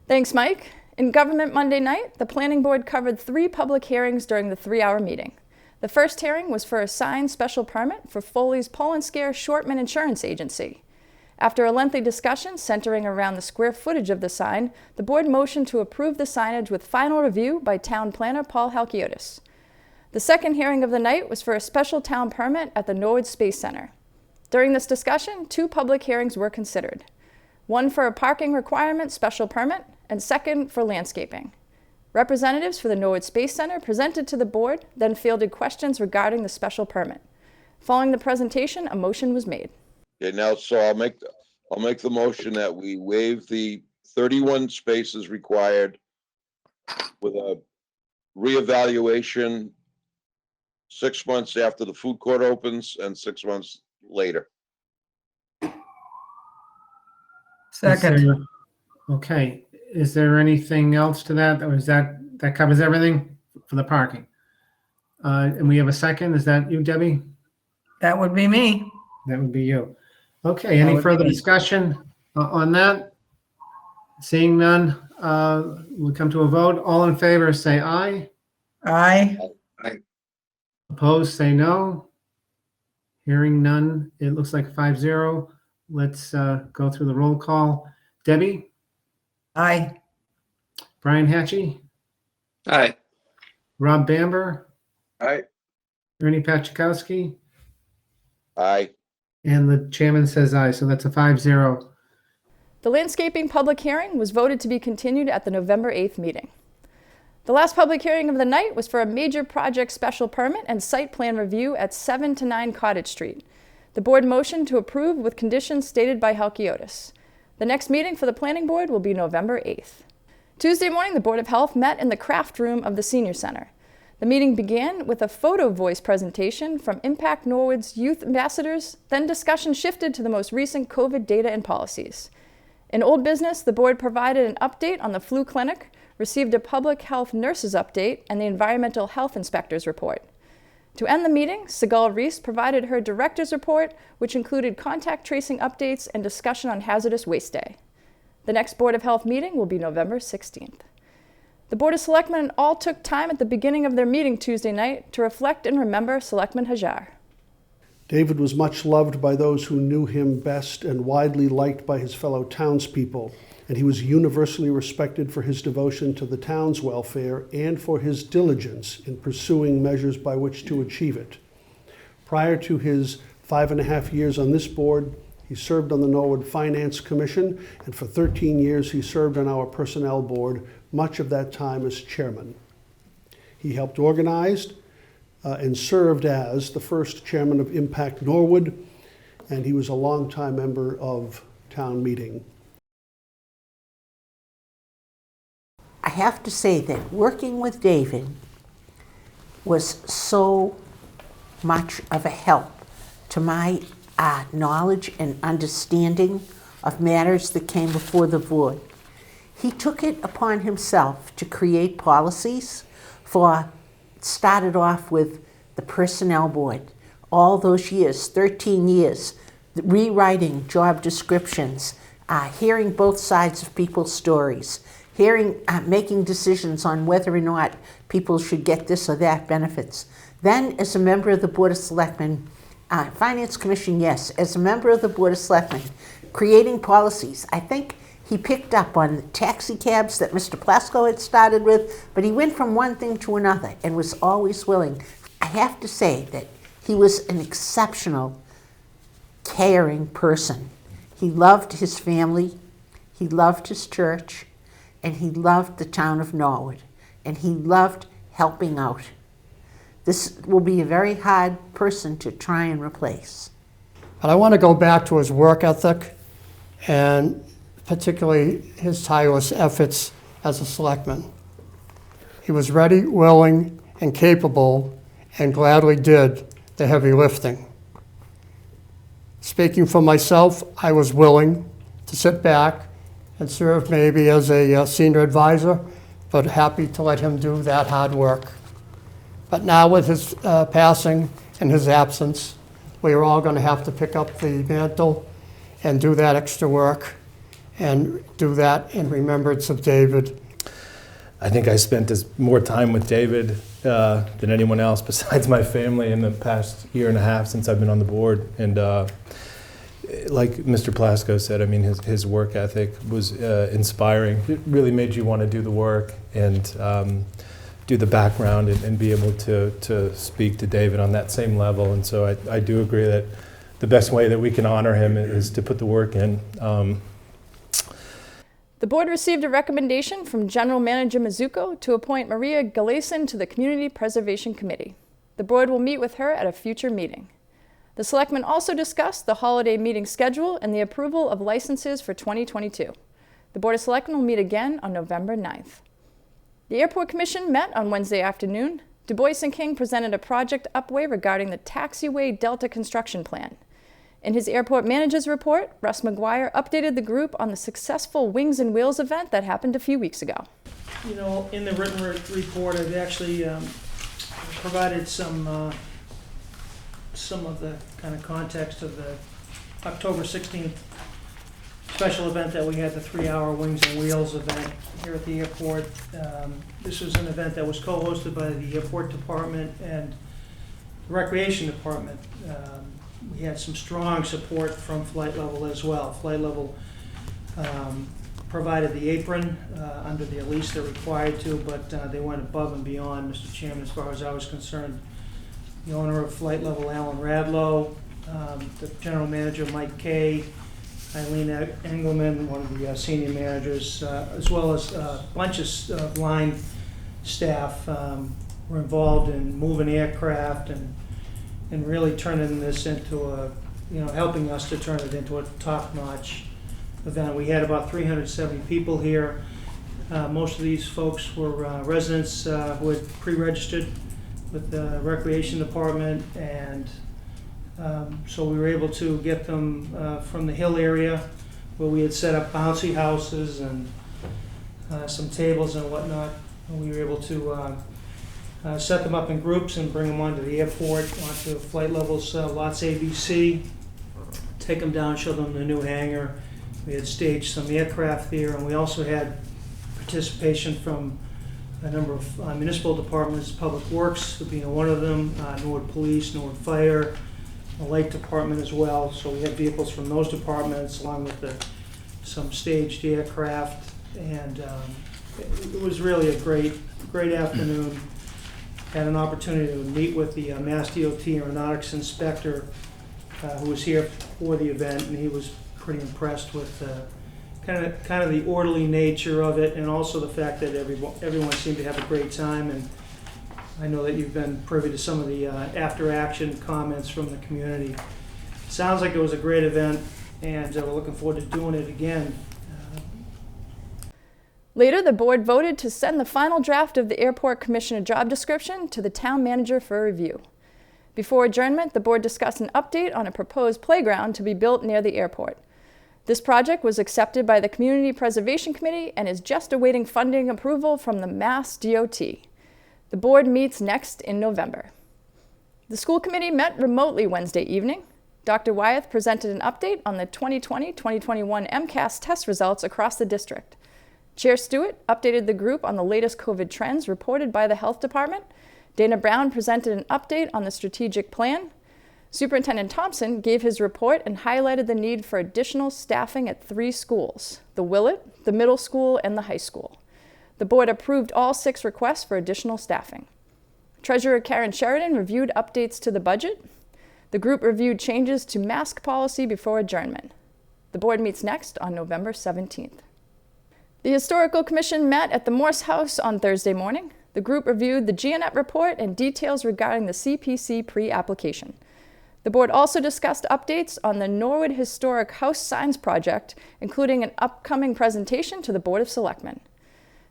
Thanks, Mike. In Government Monday night, the Planning Board covered 3 public hearings during the 3-hour meeting. The first hearing was for a signed special permit for Foley's Pull & Scare Shortman Insurance Agency. After a lengthy discussion centering around the square footage of the sign, the board motioned to approve the signage with final review by Town Planner Paul Halkiotis. The second hearing of the night was for a special town permit at the Norwood Space Center. During this discussion, 2 public hearings were considered. One for a parking requirement special permit, and second for landscaping. Representatives for the Norwood Space Center presented to the board, then fielded questions regarding the special permit. Following the presentation, a motion was made. Okay, now, so I'll make the motion that we waive the 31 spaces required with a reevaluation 6 months after the food court opens and 6 months later. Second. Okay, is there anything else to that, or is that covers everything for the parking? And we have a second, is that you, Debbie? That would be me. That would be you. Okay, any further discussion on that? Seeing none, we'll come to a vote. All in favor, say aye. Aye. Opposed, say no. Hearing none, it looks like 5-0. Let's go through the roll call. Debbie? Aye. Brian Hatchie? Aye. Rob Bamber? Aye. Ernie Pachakowski? Aye. And the chairman says aye, so that's a 5-0. The landscaping public hearing was voted to be continued at the November 8th meeting. The last public hearing of the night was for a major project special permit and site plan review at 7 to 9 Cottage Street. The board motioned to approve with conditions stated by Halkiotis. The next meeting for the planning board will be November 8th. Tuesday morning, the Board of Health met in the craft room of the Senior Center. The meeting began with a photo voice presentation from Impact Norwood's youth ambassadors, then discussion shifted to the most recent COVID data and policies. In old business, the board provided an update on the flu clinic, received a public health nurses update, and the environmental health inspector's report. To end the meeting, Sigal Reese provided her director's report, which included contact tracing updates and discussion on Hazardous Waste Day. The next Board of Health meeting will be November 16th. The Board of Selectmen all took time at the beginning of their meeting Tuesday night to reflect and remember Selectman Hajar. David was much loved by those who knew him best and widely liked by his fellow townspeople, and he was universally respected for his devotion to the town's welfare and for his diligence in pursuing measures by which to achieve it. Prior to his 5.5 years on this board, he served on the Norwood Finance Commission, and for 13 years he served on our Personnel Board, much of that time as chairman. He helped organize and served as the first chairman of Impact Norwood, and he was a longtime member of town meeting. I have to say that working with David was so much of a help to my knowledge and understanding of matters that came before the board. He took it upon himself to create policies started off with the Personnel Board, all those years, 13 years, rewriting job descriptions, hearing both sides of people's stories, making decisions on whether or not people should get this or that benefits. Then, as a member of the Board of Selectmen, Finance Commission, yes, as a member of the Board of Selectmen, creating policies. I think he picked up on the taxi cabs that Mr. Plasko had started with, but he went from one thing to another and was always willing. I have to say that he was an exceptional, caring person. He loved his family, he loved his church, and he loved the town of Norwood, and he loved helping out. This will be a very hard person to try and replace. But I want to go back to his work ethic and particularly his tireless efforts as a selectman. He was ready, willing, and capable, and gladly did the heavy lifting. Speaking for myself, I was willing to sit back and serve maybe as a senior advisor, but happy to let him do that hard work. But now with his passing and his absence, we are all going to have to pick up the mantle and do that extra work. and do that in remembrance of David? I think I spent more time with David than anyone else besides my family in the past year and a half since I've been on the board. And like Mr. Plasko said, I mean, his work ethic was inspiring. It really made you want to do the work and do the background and be able to speak to David on that same level. And so I do agree that the best way that we can honor him is to put the work in. The board received a recommendation from General Manager Mizuko to appoint Maria Galeason to the Community Preservation Committee. The board will meet with her at a future meeting. The selectmen also discussed the holiday meeting schedule and the approval of licenses for 2022. The Board of Selectmen will meet again on November 9th. The Airport Commission met on Wednesday afternoon. Du Bois and King presented a project update regarding the Taxiway Delta construction plan. In his airport manager's report, Russ McGuire updated the group on the successful Wings and Wheels event that happened a few weeks ago. You know, in the written report, I've actually provided some of the kind of context of the October 16th special event that we had, the 3-hour Wings and Wheels event here at the airport. This was an event that was co-hosted by the airport department and the recreation department. We had some strong support from Flight Level as well. Flight Level provided the apron under the lease they're required to, but they went above and beyond, Mr. Chairman, as far as I was concerned. The owner of Flight Level, Alan Radlow, the general manager, Mike Kay, Eileen Engelman, one of the senior managers, as well as a bunch of line staff were involved in moving aircraft and really turning this into a, helping us to turn it into a top-notch event. We had about 370 people here. Most of these folks were residents who had pre-registered with the recreation department, and so we were able to get them from the Hill area where we had set up bouncy houses and some tables and whatnot. And we were able to set them up in groups and bring them onto the airport, onto Flight Level's lots ABC, take them down, show them the new hangar. We had staged some aircraft there, and we also had participation from a number of municipal departments, Public Works being one of them, Norwood Police, Norwood Fire, the Light Department as well. So we had vehicles from those departments along with some staged aircraft, and it was really a great afternoon. Had an opportunity to meet with the Mass DOT Aeronautics Inspector who was here for the event, and he was pretty impressed with kind of the orderly nature of it, and also the fact that everyone seemed to have a great time. And I know that you've been privy to some of the after-action comments from the community. Sounds like it was a great event, and we're looking forward to doing it again. Later, the board voted to send the final draft of the Airport Commissioner job description to the town manager for review. Before adjournment, the board discussed an update on a proposed playground to be built near the airport. This project was accepted by the Community Preservation Committee and is just awaiting funding approval from the Mass DOT. The board meets next in November. The school committee met remotely Wednesday evening. Dr. Wyeth presented an update on the 2020-2021 MCAS test results across the district. Chair Stewart updated the group on the latest COVID trends reported by the Health Department. Dana Brown presented an update on the strategic plan. Superintendent Thompson gave his report and highlighted the need for additional staffing at 3 schools, the Willett, the middle school, and the high school. The board approved all 6 requests for additional staffing. Treasurer Karen Sheridan reviewed updates to the budget. The group reviewed changes to mask policy before adjournment. The board meets next on November 17th. The Historical Commission met at the Morse House on Thursday morning. The group reviewed the GNET report and details regarding the CPC pre-application. The board also discussed updates on the Norwood Historic House Signs project, including an upcoming presentation to the Board of Selectmen.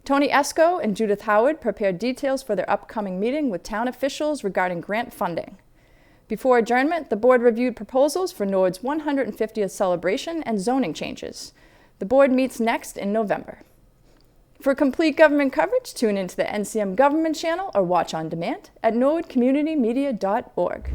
Tony Esco and Judith Howard prepared details for their upcoming meeting with town officials regarding grant funding. Before adjournment, the board reviewed proposals for Norwood's 150th celebration and zoning changes. The board meets next in November. For complete government coverage, tune into the NCM Government channel or watch on demand at norwoodcommunitymedia.org.